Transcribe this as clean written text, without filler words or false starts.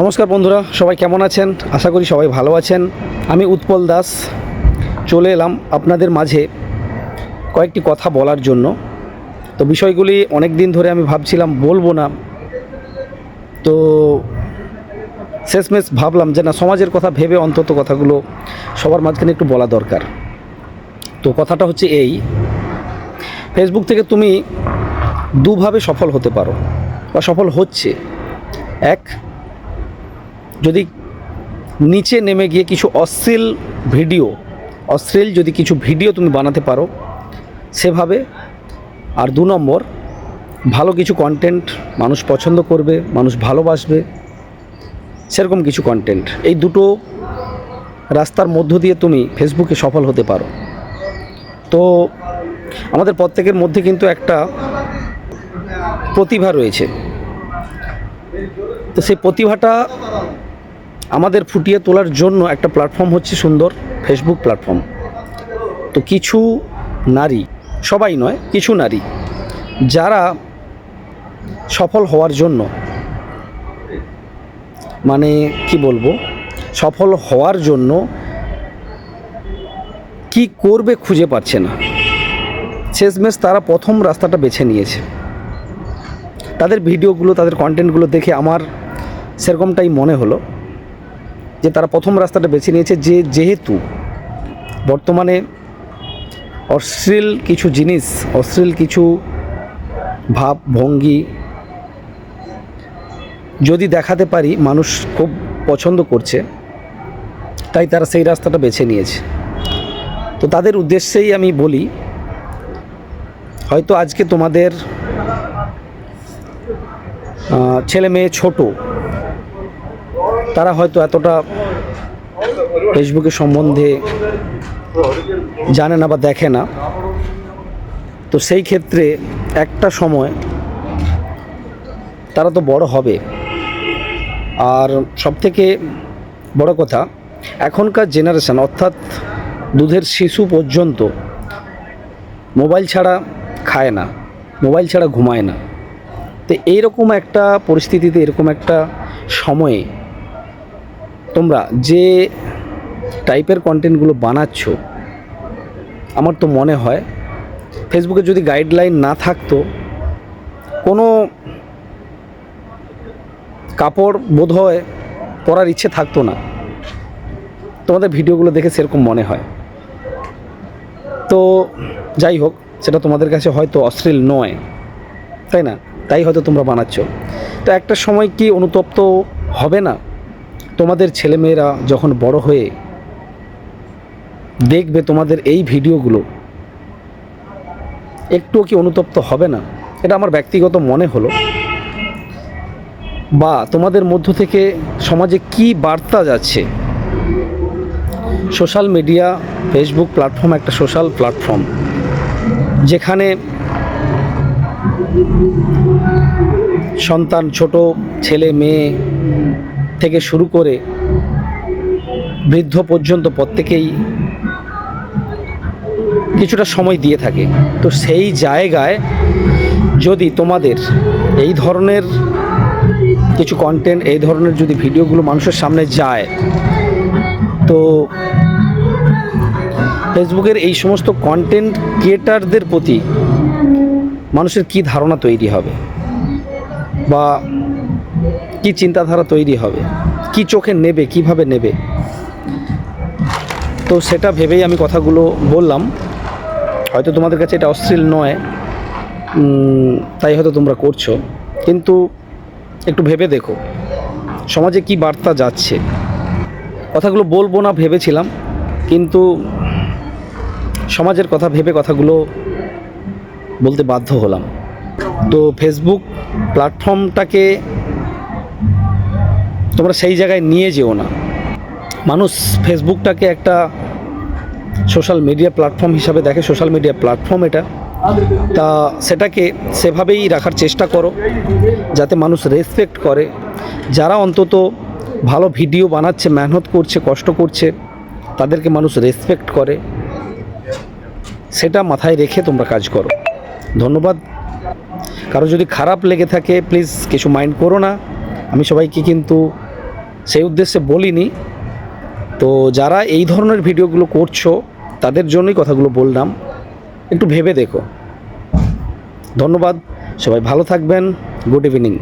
নমস্কার বন্ধুরা, সবাই কেমন আছেন? আশা করি সবাই ভালো আছেন। আমি উৎপল দাস চলে এলাম আপনাদের মাঝে কয়েকটি কথা বলার জন্য। তো বিষয়গুলি অনেক দিন ধরে আমি ভাবছিলাম বলবো না, তো শেষমেশ ভাবলাম যে না, সমাজের কথা ভেবে অন্তত কথাগুলো সবার মাঝখানে একটু বলা দরকার। তো কথাটা হচ্ছে এই, ফেসবুক থেকে তুমি দুভাবে সফল হতে পারো বা সফল হচ্ছে। এক, যদি নিচে নেমে গিয়ে কিছু অশ্লীল যদি কিছু ভিডিও তুমি বানাতে পারো সেভাবে। আর 2 নম্বর, ভালো কিছু কন্টেন্ট মানুষ পছন্দ করবে, মানুষ ভালোবাসবে, সেরকম কিছু কন্টেন্ট। এই দুটো রাস্তার মধ্য দিয়ে তুমি ফেসবুকে সফল হতে পারো। তো আমাদের প্রত্যেকের মধ্যে কিন্তু একটা প্রতিভা রয়েছে। তো সেই প্রতিভাটা আমাদের ফুটিয়ে তোলার জন্য একটা প্ল্যাটফর্ম হচ্ছে সুন্দর ফেসবুক প্ল্যাটফর্ম। তো কিছু নারী, সবাই নয়, কিছু নারী যারা সফল হওয়ার জন্য, মানে কি বলবো, সফল হওয়ার জন্য কি করবে খুঁজে পাচ্ছে না, শেষমেশ তারা প্রথম রাস্তাটা বেছে নিয়েছে। তাদের ভিডিওগুলো, তাদের কন্টেন্টগুলো দেখে আমার সেরকমটাই মনে হলো যে তারা প্রথম রাস্তাটা বেছে নিয়েছে। যেহেতু বর্তমানে অশ্লীল কিছু জিনিস, অশ্লীল কিছু ভাব ভঙ্গি যদি দেখাতে পারি মানুষ খুব পছন্দ করছে, তাই তারা সেই রাস্তাটা বেছে নিয়েছে। তো তাদের উদ্দেশ্যেই আমি বলি, হয়তো আজকে তোমাদের ছেলে মেয়ে ছোট, তারা হয়তো এতটা ফেসবুকের সম্বন্ধে জানে না বা দেখে না। তো সেই ক্ষেত্রে একটা সময় তারা তো বড় হবে। আর সবথেকে বড় কথা, এখনকার জেনারেশন, অর্থাৎ দুধের শিশু পর্যন্ত মোবাইল ছাড়া খায় না, মোবাইল ছাড়া ঘুমায় না। তো এইরকম একটা পরিস্থিতিতে, এরকম একটা সময়ে তোমরা যে টাইপের কন্টেন্টগুলো বানাচ্ছ, আমার তো মনে হয় ফেসবুকে যদি গাইডলাইন না থাকতো, কোনো কাপড় বোধহয় পরার ইচ্ছে থাকতো না। তোমাদের ভিডিওগুলো দেখে সেরকম মনে হয়। তো যাই হোক, সেটা তোমাদের কাছে হয়তো অশ্লীল নয়, তাই না? তাই হয়তো তোমরা বানাচ্ছ। তো একটা সময় কি অনুতপ্ত হবে না? তোমাদের ছেলেমেয়েরা যখন বড় হয়ে দেখবে তোমাদের এই ভিডিওগুলো, একটুও কি অনুতপ্ত হবে না? এটা আমার ব্যক্তিগত মনে হলো। বা তোমাদের মধ্য থেকে সমাজে কি বার্তা যাচ্ছে? সোশ্যাল মিডিয়া, ফেসবুক প্ল্যাটফর্ম একটা সোশ্যাল প্ল্যাটফর্ম, যেখানে সন্তান, ছোট ছেলে মেয়ে থেকে শুরু করে বৃদ্ধ পর্যন্ত প্রত্যেকেই কিছুটা সময় দিয়ে থাকে। তো সেই জায়গায় যদি তোমাদের এই ধরনের কিছু কন্টেন্ট, এই ধরনের যদি ভিডিওগুলো মানুষের সামনে যায়, তো ফেসবুকের এই সমস্ত কন্টেন্ট ক্রিয়েটারদের প্রতি মানুষের কি ধারণা তৈরি হবে বা কি চিন্তাধারা তৈরি হবে, কি চোখে নেবে, কিভাবে নেবে? তো সেটা ভেবেই আমি কথাগুলো বললাম। হয়তো তোমাদের কাছে এটা অশ্লীল নয়, তাই হয়তো তোমরা করছো, কিন্তু একটু ভেবে দেখো সমাজে কি বার্তা যাচ্ছে। কথাগুলো বলবো না ভেবেছিলাম, কিন্তু সমাজের কথা ভেবে কথাগুলো বলতে বাধ্য হলাম। তো ফেসবুক প্ল্যাটফর্মটাকে তোমরা সেই জায়গায় নিয়ে যেও না। মানুষ ফেসবুকটাকে একটা সোশ্যাল মিডিয়া প্ল্যাটফর্ম হিসাবে দেখে, সোশ্যাল মিডিয়া প্ল্যাটফর্ম এটা। তা সেটাকে সেভাবেই রাখার চেষ্টা করো, যাতে মানুষ রেসপেক্ট করে। যারা অন্তত ভালো ভিডিও বানাচ্ছে, মেহনত করছে, কষ্ট করছে, তাদেরকে মানুষ রেসপেক্ট করে, সেটা মাথায় রেখে তোমরা কাজ করো। ধন্যবাদ। কারো যদি খারাপ লেগে থাকে প্লিজ কিছু মাইন্ড করো না। আমি সবাইকে কিন্তু সেই উদ্দেশ্যে বলিনি। তো যারা এই ধরনের ভিডিওগুলো করছো তাদের জন্যই কথাগুলো বললাম, একটু ভেবে দেখো। ধন্যবাদ, সবাই ভালো থাকবেন। Good evening.